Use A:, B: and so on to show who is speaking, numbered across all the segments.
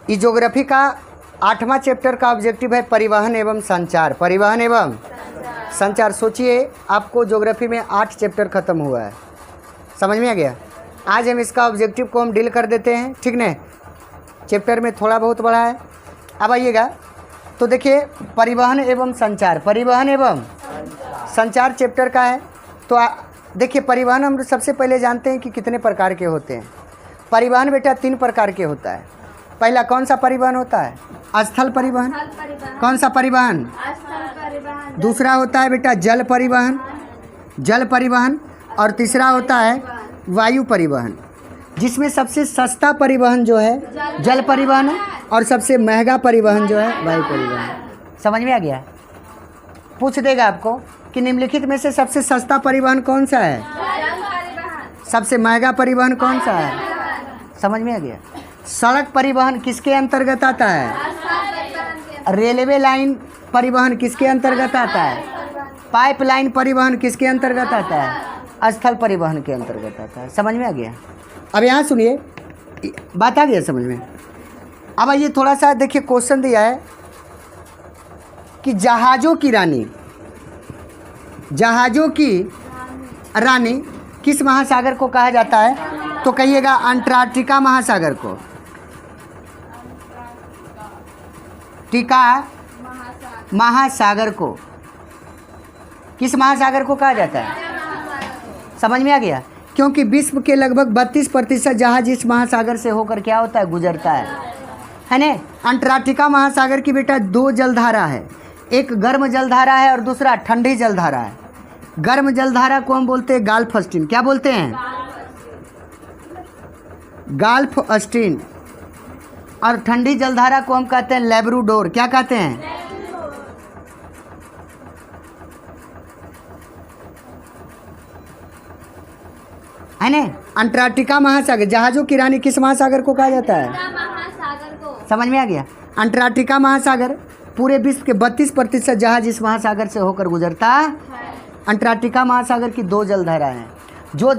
A: ये ज्योग्राफी का 8वां चैप्टर का ऑब्जेक्टिव है परिवहन एवं संचार। परिवहन एवं संचार। सोचिए आपको ज्योग्राफी में 8 चैप्टर खत्म हुआ है, समझ में आ गया। आज हम इसका ऑब्जेक्टिव को हम डील कर देते हैं, ठीक न। चैप्टर में थोड़ा बहुत बड़ा है। अब आइएगा तो देखिए परिवहन एवं संचार, परिवहन एवं संचार चैप्टर का है। तो देखिए परिवहन हम सबसे पहले जानते हैं कि कितने प्रकार के होते हैं। परिवहन बेटा 3 प्रकार के होता है। पहला कौन सा परिवहन होता है? स्थल परिवहन। कौन सा परिवहन? दूसरा होता है बेटा जल परिवहन, जल परिवहन। और तीसरा होता है वायु परिवहन, जिसमें सबसे सस्ता परिवहन जो है जल परिवहन है और सबसे महंगा परिवहन जो है वायु परिवहन। समझ में आ गया? पूछ देगा आपको कि निम्नलिखित में से सबसे सस्ता परिवहन कौन सा है, सबसे महंगा परिवहन कौन सा है? समझ में आ गया? सड़क परिवहन किसके अंतर्गत आता है? रेलवे लाइन परिवहन किसके अंतर्गत आता है? पाइपलाइन परिवहन किसके अंतर्गत आता है? स्थल परिवहन के अंतर्गत आता है। समझ में आ गया? अब यहाँ सुनिए, बात आ गया समझ में? अब ये थोड़ा सा देखिए क्वेश्चन दिया है कि जहाज़ों की रानी, जहाज़ों की रानी किस महासागर को कहा जाता है? तो कहिएगा अंटार्कटिका महासागर को। टीका महासागर को किस महासागर को कहा जाता है? समझ में आ गया? क्योंकि विश्व के लगभग 32% जहाज इस महासागर से होकर क्या होता है? गुजरता है ना। अंटार्कटिका महासागर की बेटा 2 जलधारा है, एक गर्म जलधारा है और दूसरा ठंडी जलधारा है। गर्म जलधारा को हम बोलते हैं गाल्फ स्ट्रीम। क्या बोलते हैं? गाल्फ स्ट्रीम। और ठंडी जलधारा को हम कहते हैं लैब्राडोर। क्या कहते हैं? है ना। अंटार्कटिका महासागर, जहाज़ों की रानी किस महासागर को कहा जाता है? समझ में आ गया? अंटार्कटिका महासागर पूरे विश्व के 32% जहाज इस महासागर से होकर गुजरता है। अंटार्कटिका महासागर की 2 जलधाराएं हैं। जो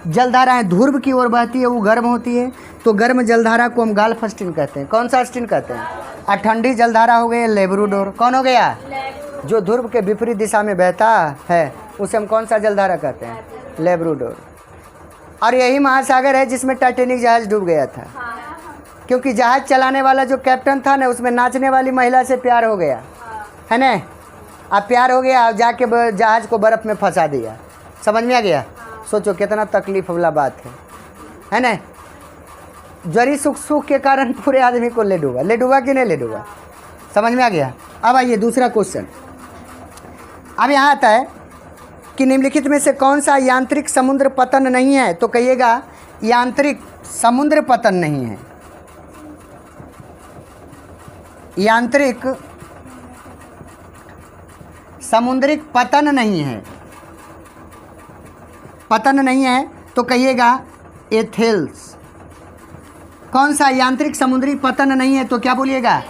A: जलधाराएं ध्रुव की ओर बहती है वो गर्म होती है, तो गर्म जलधारा को हम गाल्फ स्ट्रीम कहते हैं। कौन सा स्ट्रीम कहते हैं? और ठंडी जलधारा हो गई लैब्राडोर। कौन हो गया? जो ध्रुव के विपरीत दिशा में बहता है उसे हम कौन सा जलधारा कहते हैं? लैब्राडोर। और यही महासागर है जिसमें टाइटैनिक जहाज डूब गया था, क्योंकि जहाज चलाने वाला जो कैप्टन था ना, उसमें नाचने वाली महिला से प्यार हो गया, है ना। अब प्यार हो गया, अब जाके जहाज को बर्फ़ में फंसा दिया। समझ में आ गया? सोचो कितना तकलीफ वाला बात है ना। जरी सुख के कारण पूरे आदमी को ले डूबा कि नहीं ले डूबा? समझ में आ गया? अब आइए दूसरा क्वेश्चन। अब यहाँ आता है कि निम्नलिखित में से कौन सा यांत्रिक समुद्र पतन नहीं है? तो कहिएगा यांत्रिक समुद्र पतन नहीं है। यांत्रिक समुद्रिक पतन नहीं है। पतन नहीं है तो कहिएगा एथेल्स। कौन सा यांत्रिक समुद्री पतन नहीं है? तो क्या बोलिएगा?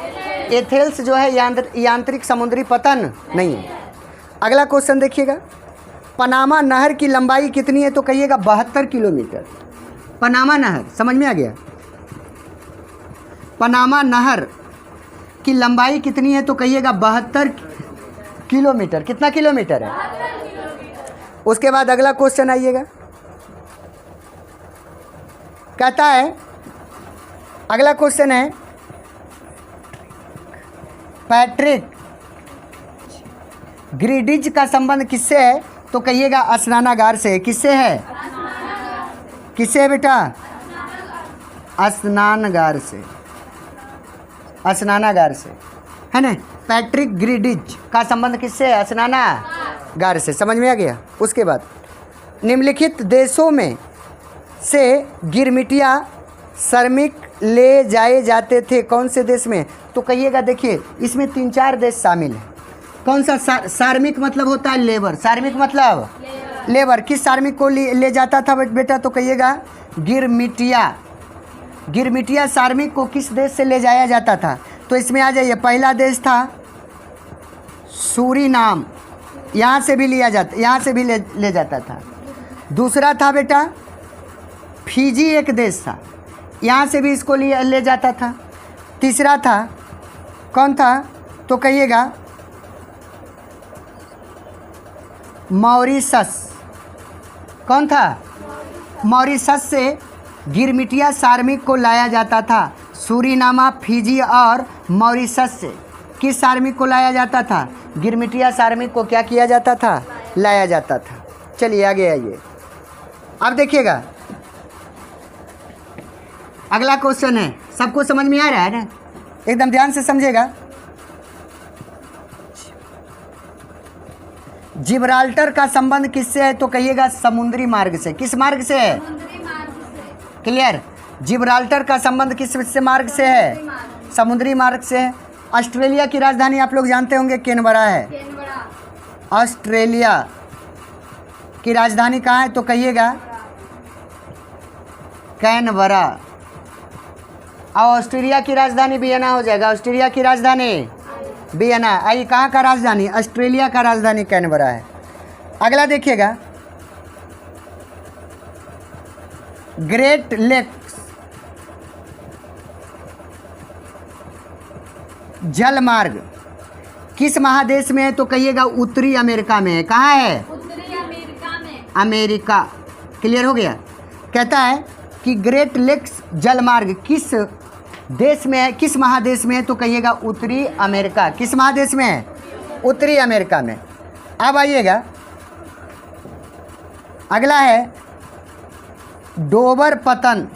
A: एथेल्स जो है यांत्रिक समुद्री पतन नहीं है। अगला क्वेश्चन देखिएगा, पनामा नहर की लंबाई कितनी है? तो कहिएगा 72 किलोमीटर। पनामा नहर, समझ में आ गया? पनामा नहर की लंबाई कितनी है? तो कहिएगा 72 किलोमीटर। कितना किलोमीटर है? उसके बाद अगला क्वेश्चन आइएगा, कहता है, अगला क्वेश्चन है पैट्रिक ग्रिडिज का संबंध किससे है? तो कहिएगा स्नानागार से। किससे है? किससे है बेटा? स्नानागार से। स्नानागार से, है ना। पैट्रिक ग्रिडिज का संबंध किससे है? स्नानागार से। समझ में आ गया? उसके बाद निम्नलिखित देशों में से गिरमिटिया श्रमिक ले जाए जाते थे। कौन से देश में? तो कहिएगा, देखिए इसमें 3-4 देश शामिल हैं। कौन सा? श्रमिक मतलब होता है लेबर। श्रमिक मतलब लेबर। किस श्रमिक को ले जाता था बेटा? तो कहिएगा गिरमिटिया। गिरमिटिया श्रमिक को किस देश से ले जाया जाता था? तो इसमें आ जाइए, पहला देश था सूरीनाम, यहाँ से भी ले जाता था। दूसरा था बेटा फिजी, एक देश था। यहाँ से भी इसको ले जाता था। तीसरा था, कौन था तो कहिएगा मॉरिशस। कौन था? मॉरिशस से गिरमिटिया सार्मिक को लाया जाता था। सूरीनामा, फिजी और मॉरिशस से किस सार्मिक को लाया जाता था? गिरमिटिया सार्मिक को क्या किया जाता था? लाया जाता था। चलिए आगे आइए। अब देखिएगा अगला क्वेश्चन है, सबको समझ में आ रहा है ना? एकदम ध्यान से समझेगा। जिब्राल्टर का संबंध किससे है तो कहिएगा समुद्री मार्ग से। किस मार्ग से है? क्लियर। जिब्राल्टर का संबंध किस मार्ग से है? समुद्री मार्ग से है। ऑस्ट्रेलिया की राजधानी आप लोग जानते होंगे कैनबरा है। ऑस्ट्रेलिया की राजधानी कहाँ है तो कहिएगा कैनबरा। और ऑस्ट्रेलिया की राजधानी वियना हो जाएगा। ऑस्ट्रेलिया की राजधानी वियना। आइए, कहाँ का राजधानी? ऑस्ट्रेलिया का राजधानी कैनबरा है। अगला देखिएगा, ग्रेट लेक्स जल मार्ग किस महादेश में है तो कहिएगा उत्तरी अमेरिका में है। कहाँ है? उत्तरी अमेरिका में। अमेरिका। क्लियर हो गया। कहता है कि ग्रेट लेक्स जल मार्ग किस देश में है, किस महादेश में है तो कहिएगा उत्तरी अमेरिका। किस महादेश में है? उत्तरी अमेरिका में। अब आइएगा, अगला है डोबर पतन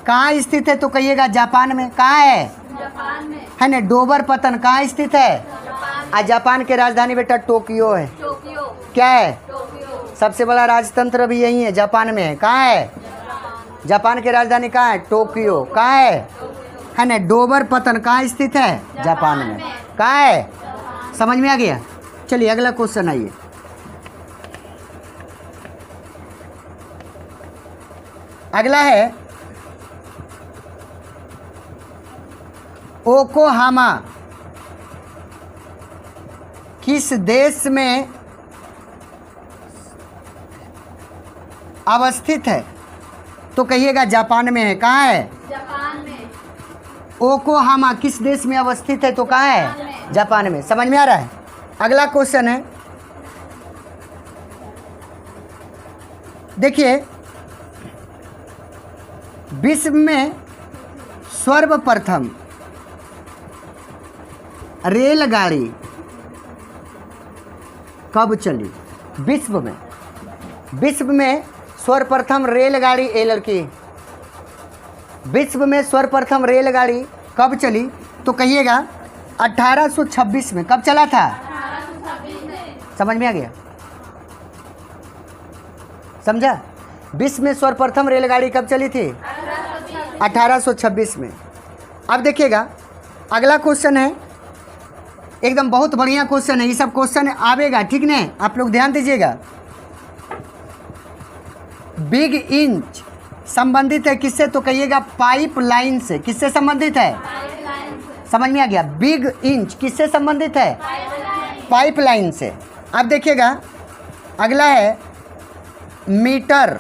A: कहाँ स्थित है तो कहिएगा जापान में। कहाँ है? जापान में है ना। डोबर पतन कहाँ स्थित है? जापान। जापान की राजधानी बेटा टोक्यो है। टोक्यो क्या है? टोक्यो। सबसे बड़ा राजतंत्र भी यही है, जापान में है। कहाँ है? जापान की राजधानी कहाँ है? टोक्यो। कहाँ है ना। डोबर पतन कहाँ स्थित है? जापान में। कहाँ है? समझ में आ गया। चलिए अगला क्वेश्चन आइए। अगला है ओक्लाहोमा किस देश में अवस्थित है तो कहिएगा जापान में है। कहाँ है? जापान में। ओक्लाहोमा किस देश में अवस्थित है तो कहाँ है? जापान में। समझ में आ रहा है। अगला क्वेश्चन है, देखिए विश्व में सर्वप्रथम रेलगाड़ी कब चली? विश्व में सर्वप्रथम रेलगाड़ी लड़की विश्व में सर्वप्रथम रेलगाड़ी कब चली तो कहिएगा 1826 में। कब चला था? 1826 में। समझ में आ गया? समझा? विश्व में सर्वप्रथम रेलगाड़ी कब चली थी? 1826 में। अब देखिएगा अगला क्वेश्चन है, एकदम बहुत बढ़िया क्वेश्चन है। ये सब क्वेश्चन आवेगा, ठीक नहीं? आप लोग ध्यान दीजिएगा। बिग इंच संबंधित है किससे तो कहिएगा पाइपलाइन से। किससे संबंधित है? समझ में आ गया? बिग इंच किससे संबंधित है? पाइपलाइन से। अब देखिएगा अगला है मीटर।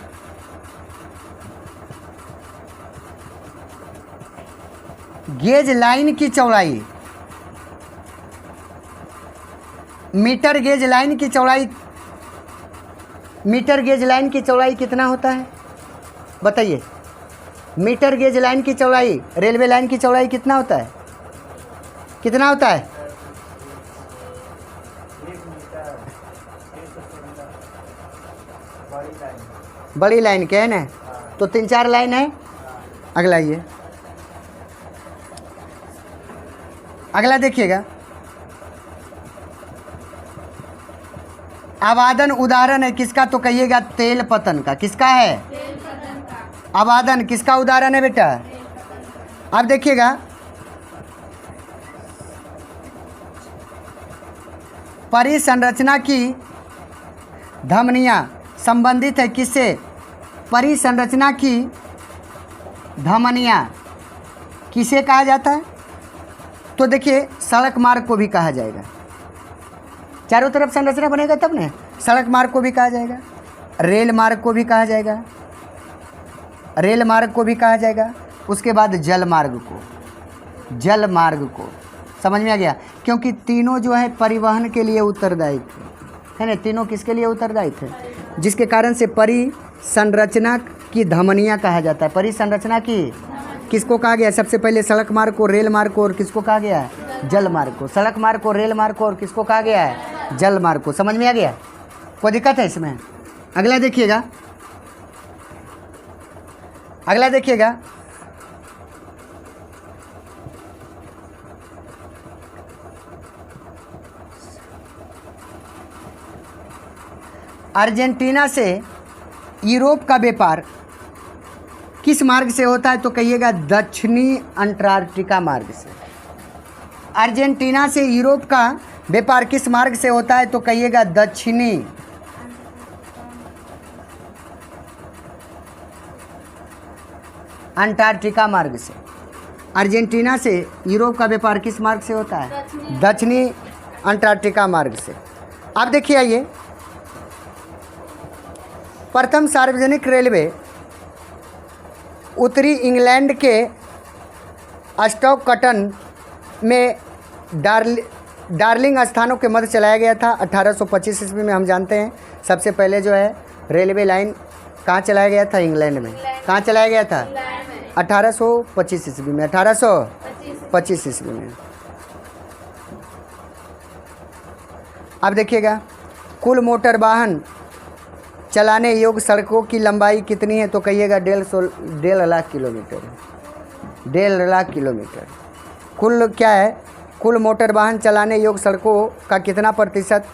A: गेज लाइन की चौड़ाई, मीटर गेज लाइन की चौड़ाई, मीटर गेज लाइन की चौड़ाई कितना होता है बताइए? मीटर गेज लाइन की चौड़ाई, रेलवे लाइन की चौड़ाई कितना होता है? कितना होता है? बड़ी लाइन के है ना, तो 3-4 लाइन है। अगला ये, अगला देखिएगा, आवादन उदाहरण है किसका तो कहिएगा तेल पतन का। किसका है? तेल पतन का। आवादन किसका उदाहरण है बेटा? अब देखिएगा परिसंरचना की धमनियाँ संबंधित है किससे? परिसंरचना की धमनियाँ किसे कहा जाता है तो देखिए सड़क मार्ग को भी कहा जाएगा। चारों तरफ संरचना बनेगा तब ना। सड़क मार्ग को भी कहा जाएगा, रेल मार्ग को भी कहा जाएगा, रेल मार्ग को भी कहा जाएगा, उसके बाद जल मार्ग को, जल मार्ग को। समझ में आ गया? क्योंकि तीनों जो है परिवहन के लिए उत्तरदायी थे, है ना? तीनों किसके लिए उत्तरदायी थे? जिसके कारण से परिसंरचना की धमनियाँ कहा जाता है। परिसंरचना की किसको कहा गया? सबसे पहले सड़क मार्ग को, रेल मार्ग को और किसको कहा गया है? जल मार्ग को। सड़क मार्ग को, रेल मार्ग को और किसको कहा गया है? जल मार्ग को। समझ में आ गया? कोई दिक्कत है इसमें? अगला देखिएगा, अगला देखिएगा, अर्जेंटीना से यूरोप का व्यापार किस मार्ग से होता है? तो कहिएगा दक्षिणी अंटार्कटिका मार्ग से। अर्जेंटीना से यूरोप का व्यापार किस मार्ग से होता है? तो कहिएगा दक्षिणी अंटार्कटिका मार्ग से। अर्जेंटीना से यूरोप का व्यापार किस मार्ग से होता है? दक्षिणी अंटार्कटिका मार्ग से। अब देखिए, आइए, प्रथम सार्वजनिक रेलवे उत्तरी इंग्लैंड के स्टॉकटन में डार्लिंग स्थानों के मध्य चलाया गया था 1825 ईस्वी में। हम जानते हैं सबसे पहले जो है रेलवे लाइन कहाँ चलाया गया था? इंग्लैंड में। कहाँ चलाया गया था? 1825 ईस्वी में। 1825 ईस्वी में। अब देखिएगा, कुल मोटर वाहन चलाने योग्य सड़कों की लंबाई कितनी है? तो कहिएगा 1.5 लाख किलोमीटर। 1.5 लाख किलोमीटर। कुल क्या है? कुल मोटर वाहन चलाने योग्य सड़कों का कितना प्रतिशत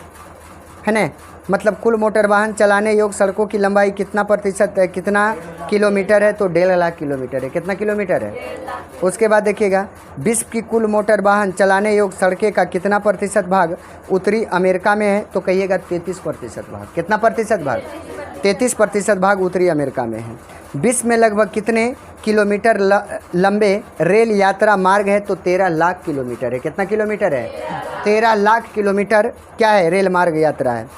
A: है ना? मतलब कुल मोटर वाहन चलाने योग्य सड़कों की लंबाई कितना प्रतिशत है, कितना किलोमीटर है? तो 1.5 लाख किलोमीटर है। कितना किलोमीटर है? उसके बाद देखिएगा, विश्व की कुल मोटर वाहन चलाने योग्य सड़कें का कितना प्रतिशत भाग उत्तरी अमेरिका में है? तो कहिएगा 33% भाग। कितना प्रतिशत भाग? 33% भाग उत्तरी अमेरिका में है। विश्व में लगभग कितने किलोमीटर लंबे रेल यात्रा मार्ग है? तो 13 लाख किलोमीटर है। कितना किलोमीटर है? 13 लाख किलोमीटर क्या है? रेल मार्ग यात्रा है।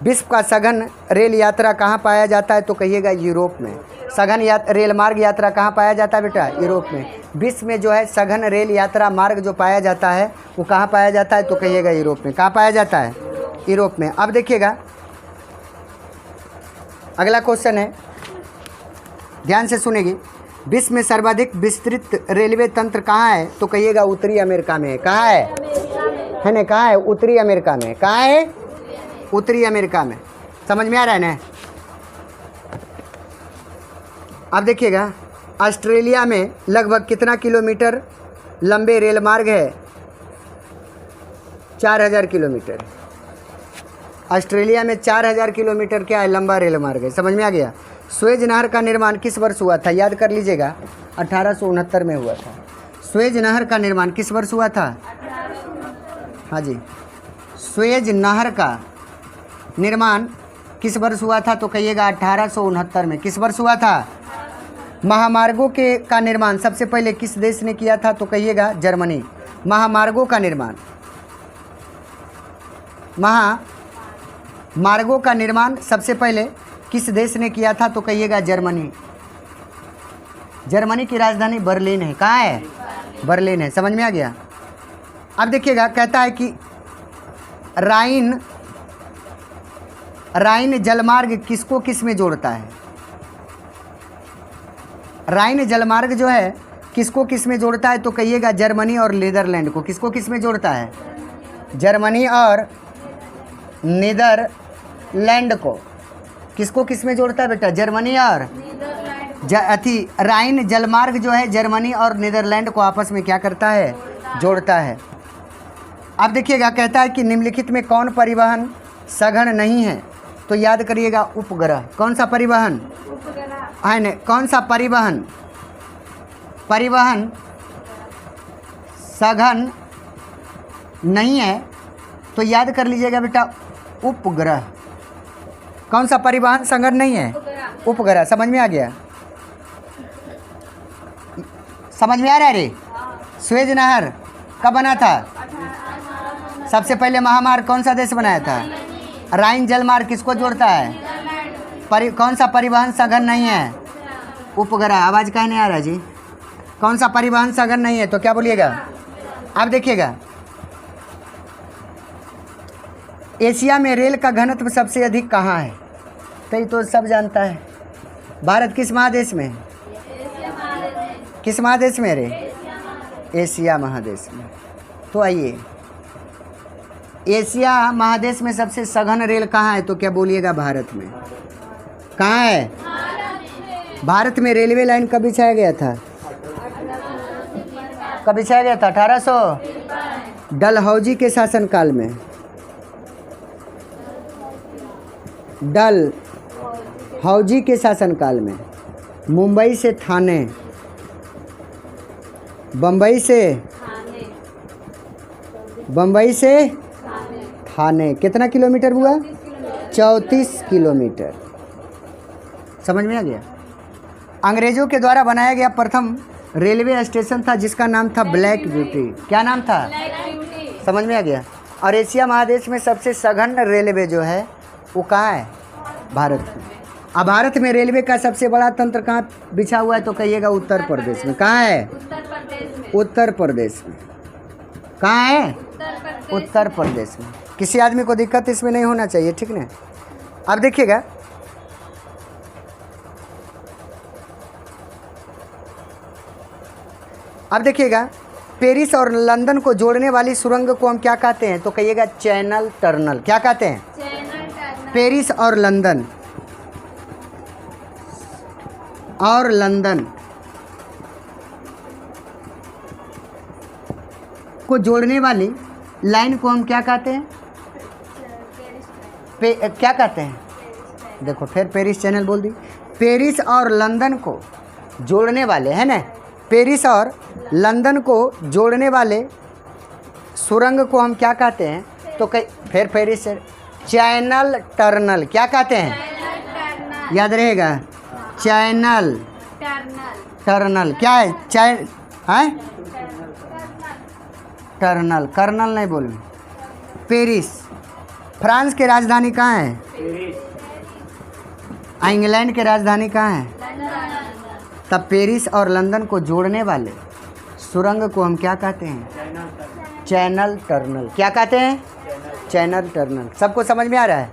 A: विश्व का सघन रेल यात्रा कहाँ पाया जाता है? तो कहिएगा यूरोप में। सघन रेल मार्ग यात्रा कहाँ पाया जाता है बेटा? यूरोप में। विश्व में जो है सघन रेल यात्रा मार्ग जो पाया जाता है वो कहाँ पाया जाता है? तो कहिएगा यूरोप में। कहाँ पाया जाता है? यूरोप में। अब देखिएगा, अगला क्वेश्चन है, ध्यान से सुनेगी। विश्व में सर्वाधिक विस्तृत रेलवे तंत्र कहाँ है? तो कहिएगा उत्तरी अमेरिका में है। कहाँ है ना? कहाँ है? उत्तरी अमेरिका में। कहाँ है? उत्तरी अमेरिका में। समझ में आ रहा है ना? अब देखिएगा, ऑस्ट्रेलिया में लगभग कितना किलोमीटर लंबे रेल मार्ग है? 4000 किलोमीटर। ऑस्ट्रेलिया में 4000 किलोमीटर क्या है? लंबा रेल मार्ग है। समझ में आ गया? स्वेज नहर का निर्माण किस वर्ष हुआ था? याद कर लीजिएगा, 1869 में हुआ था। स्वेज नहर का निर्माण किस वर्ष हुआ था? हाँ जी, स्वेज नहर का निर्माण किस वर्ष हुआ था? तो कहिएगा 1869 में। किस वर्ष हुआ था? महामार्गों के का निर्माण सबसे पहले किस देश ने किया था? तो कहिएगा जर्मनी। महामार्गों का निर्माण, महामार्गों का निर्माण सबसे पहले किस देश ने किया था? तो कहिएगा जर्मनी। जर्मनी की राजधानी बर्लिन है। कहाँ है? बर्लिन है। समझ में आ गया? अब देखिएगा, कहता है कि राइन जलमार्ग किसको किस में जोड़ता है? राइन जलमार्ग जो है किसको किस में जोड़ता है? तो कहिएगा जर्मनी और नीदरलैंड को। किसको किस में जोड़ता है? जर्मनी और नीदरलैंड को। किसको किस में जोड़ता है बेटा? जर्मनी और राइन जलमार्ग जो है जर्मनी और नीदरलैंड को आपस में क्या करता है? जोड़ता है। अब देखिएगा, कहता है कि निम्नलिखित में कौन परिवहन सघन नहीं है? तो याद करिएगा उपग्रह। कौन सा परिवहन है न? कौन सा परिवहन सघन नहीं है? तो याद कर लीजिएगा बेटा उपग्रह। कौन सा परिवहन सघन नहीं है? उपग्रह। समझ में आ गया? समझ में आ रहा है रे? स्वेज नहर कब बना था? सबसे पहले महामार्ग कौन सा देश बनाया था? राइन जलमार्ग किसको जोड़ता है? कौन सा परिवहन सघन नहीं है? उपग्रह। आवाज़ काहे नहीं आ रहा जी? कौन सा परिवहन साधन नहीं है तो क्या बोलिएगा? अब देखिएगा, एशिया में रेल का घनत्व सबसे अधिक कहाँ है? तो ये तो सब जानता है। भारत किस महादेश में है? किस महादेश में रे? एशिया महादेश में। तो आइए, एशिया महादेश में सबसे सघन रेल कहाँ है तो क्या बोलिएगा? भारत में। कहाँ है? भारत में रेलवे लाइन कब बिछाया गया था? कब बिछाया गया था? 1800 डलहौजी के शासनकाल में। डलहौजी के शासनकाल में। मुंबई से थाने, बम्बई से थाने कितना किलोमीटर हुआ? 34 किलोमीटर। समझ में आ गया? अंग्रेजों के द्वारा बनाया गया प्रथम रेलवे स्टेशन था जिसका नाम था ब्लैक ब्यूटी। क्या नाम था? समझ में आ गया? और एशिया महादेश में सबसे सघन रेलवे जो है वो कहाँ है? भारत में। अब भारत में रेलवे का सबसे बड़ा तंत्र कहाँ बिछा हुआ है तो कहिएगा? उत्तर प्रदेश में। कहाँ है? उत्तर प्रदेश में। कहाँ है? उत्तर प्रदेश में। किसी आदमी को दिक्कत इसमें नहीं होना चाहिए, ठीक ना? अब देखिएगा, पेरिस और लंदन को जोड़ने वाली सुरंग को हम क्या कहते हैं तो कहिएगा? Channel tunnel. क्या कहते हैं? पेरिस और लंदन को जोड़ने वाली लाइन को हम क्या कहते हैं? क्या कहते हैं? देखो, फिर पेरिस चैनल बोल दी। पेरिस और लंदन को जोड़ने वाले, है ना, पेरिस और लंदन को जोड़ने वाले सुरंग को हम क्या कहते हैं तो फिर पेरिस चैनल टनल। क्या कहते हैं? याद रहेगा? Channel tunnel. क्या है? टनल। कर्नल नहीं बोलूँ। पेरिस। फ्रांस की राजधानी कहाँ है? इंग्लैंड की राजधानी कहाँ है? तब पेरिस और लंदन को जोड़ने वाले सुरंग को हम क्या कहते हैं? Channel tunnel. क्या कहते हैं? Channel tunnel. सबको समझ में आ रहा है?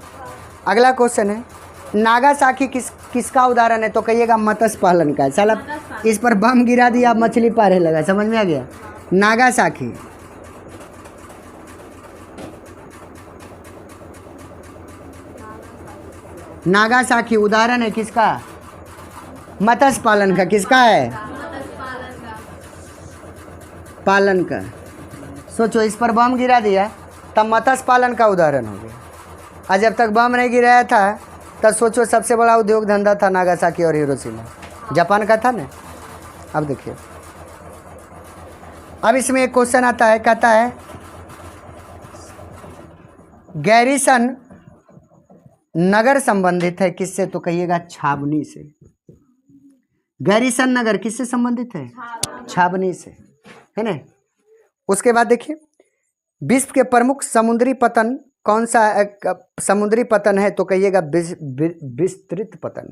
A: अगला क्वेश्चन है, नागासाकी किसका उदाहरण है तो कहिएगा? मत्स्य पालन का। साला इस पर बम गिरा दिया, मछली पारे लगा। समझ में आ गया? नागासाकी। नागासाकी उदाहरण है किसका? मत्स्य पालन का। किसका है? पालन का। सोचो, इस पर बम गिरा दिया तब मत्स्य पालन का उदाहरण हो गया। और जब तक बम नहीं गिराया था तब सोचो सबसे बड़ा उद्योग धंधा था नागासाकी और हिरोशिमा, जापान का था ना। अब देखिए, अब इसमें एक क्वेश्चन आता है, कहता है गैरिसन नगर संबंधित है किससे तो कहिएगा? छावनी से। गैरिसन नगर किससे संबंधित है? छावनी से, है ना। उसके बाद देखिए, विश्व के प्रमुख समुद्री पतन कौन सा समुद्री पतन है तो कहिएगा? विस्तृत पतन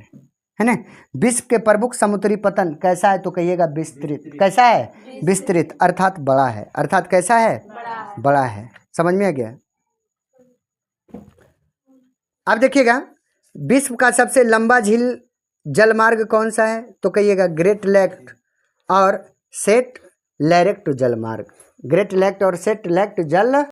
A: है ना। विश्व के प्रमुख समुद्री पतन कैसा है तो कहिएगा? विस्तृत। कैसा है? विस्तृत, अर्थात बड़ा है। अर्थात कैसा है? बड़ा है। समझ में आ गया? अब देखिएगा, विश्व का सबसे लंबा झील जलमार्ग कौन सा है तो कहिएगा? ग्रेट लेक और सेट लेरेक्ट जलमार्ग। ग्रेट लेक और सेट लेरेक्ट जल